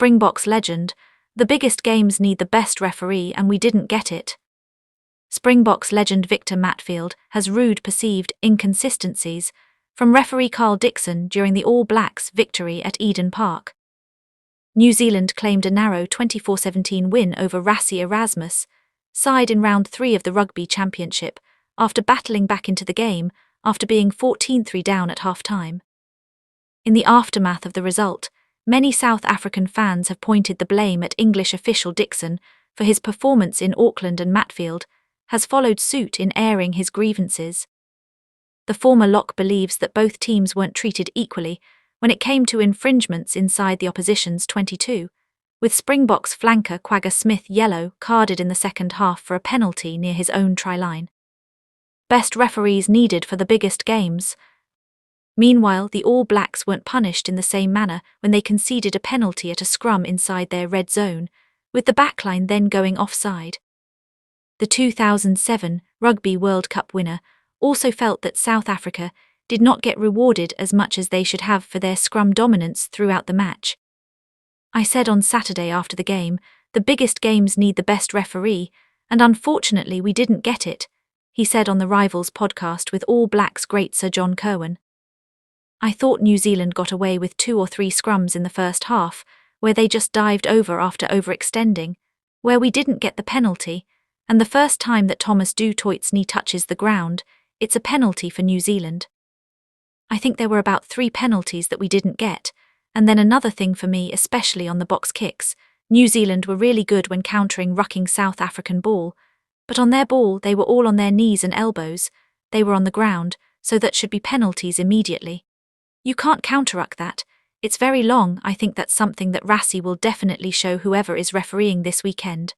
Springboks legend, "The biggest games need the best referee and we didn't get it." Springboks legend Victor Matfield has rude perceived inconsistencies from referee Karl Dickson during the All Blacks' victory at Eden Park. New Zealand claimed a narrow 24-17 win over Rassie Erasmus side in round 3 of the Rugby Championship after battling back into the game after being 14-3 down at half-time. In the aftermath of the result, many South African fans have pointed the blame at English official Dickson for his performance in Auckland, and Matfield has followed suit in airing his grievances. The former lock believes that both teams weren't treated equally when it came to infringements inside the opposition's 22, with Springboks flanker Quagga Smith yellow carded in the second half for a penalty near his own try line. Best referees needed for the biggest games. Meanwhile, the All Blacks weren't punished in the same manner when they conceded a penalty at a scrum inside their red zone, with the backline then going offside. The 2007 Rugby World Cup winner also felt that South Africa did not get rewarded as much as they should have for their scrum dominance throughout the match. "I said on Saturday after the game, the biggest games need the best referee, and unfortunately we didn't get it," he said on the Rivals podcast with All Blacks great Sir John Kirwan. "I thought New Zealand got away with 2 or 3 scrums in the first half, where they just dived over after overextending, where we didn't get the penalty, and the first time that Thomas du Toit's knee touches the ground, it's a penalty for New Zealand. I think there were about 3 penalties that we didn't get, and then another thing for me, especially on the box kicks, New Zealand were really good when countering rucking South African ball, but on their ball they were all on their knees and elbows, they were on the ground, so that should be penalties immediately. You can't counter-ruck that, it's very long. I think that's something that Rassie will definitely show whoever is refereeing this weekend."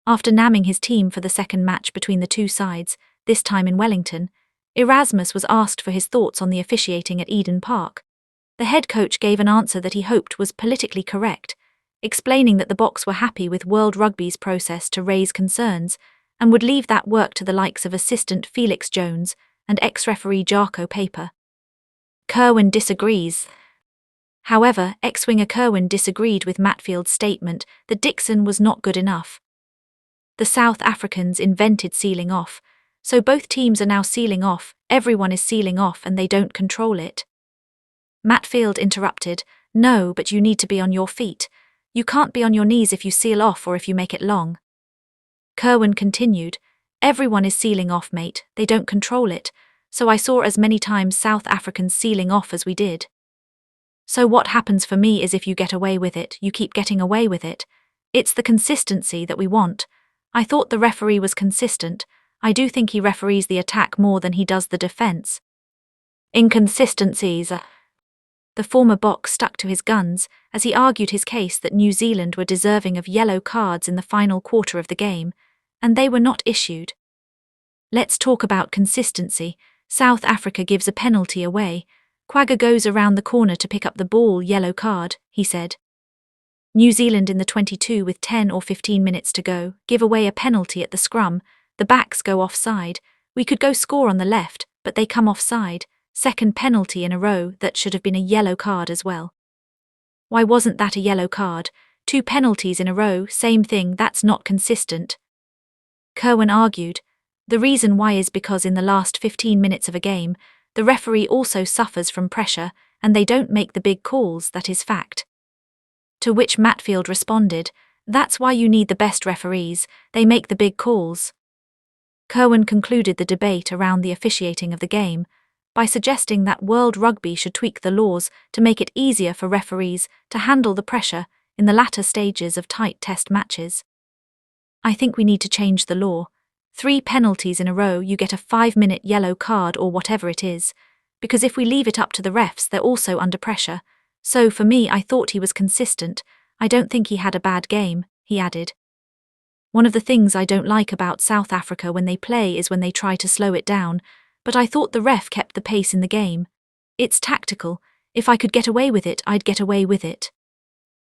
After namming his team for the second match between the two sides, this time in Wellington, Erasmus was asked for his thoughts on the officiating at Eden Park. The head coach gave an answer that he hoped was politically correct, explaining that the Boks were happy with World Rugby's process to raise concerns and would leave that work to the likes of assistant Felix Jones and ex-referee Jarko Paper. Kirwan disagrees. However, ex-winger Kirwan disagreed with Matfield's statement that Dickson was not good enough. "The South Africans invented sealing off, so both teams are now sealing off, everyone is sealing off and they don't control it." Matfield interrupted, "No, but you need to be on your feet. You can't be on your knees if you seal off or if you make it long." Kirwan continued, "Everyone is sealing off, mate, they don't control it, so I saw as many times South Africans sealing off as we did. So what happens for me is if you get away with it, you keep getting away with it. It's the consistency that we want. I thought the referee was consistent. I do think he referees the attack more than he does the defence." Inconsistencies. The former Bok stuck to his guns as he argued his case that New Zealand were deserving of yellow cards in the final quarter of the game, and they were not issued. "Let's talk about consistency. South Africa gives a penalty away. Quagga goes around the corner to pick up the ball, yellow card," he said. New Zealand in the 22 with 10 or 15 minutes to go, give away a penalty at the scrum, the backs go offside, we could go score on the left, but they come offside, second penalty in a row that should have been a yellow card as well. Why wasn't that a yellow card? 2 penalties in a row, same thing, that's not consistent. Kirwan argued, "The reason why is because in the last 15 minutes of a game, the referee also suffers from pressure and they don't make the big calls, that is fact." To which Matfield responded, "That's why you need the best referees, they make the big calls." Kirwan concluded the debate around the officiating of the game by suggesting that World Rugby should tweak the laws to make it easier for referees to handle the pressure in the latter stages of tight test matches. "I think we need to change the law. 3 penalties in a row, you get a 5-minute yellow card or whatever it is, because if we leave it up to the refs, they're also under pressure. So for me, I thought he was consistent. I don't think he had a bad game," he added. "One of the things I don't like about South Africa when they play is when they try to slow it down, but I thought the ref kept the pace in the game. It's tactical. If I could get away with it, I'd get away with it."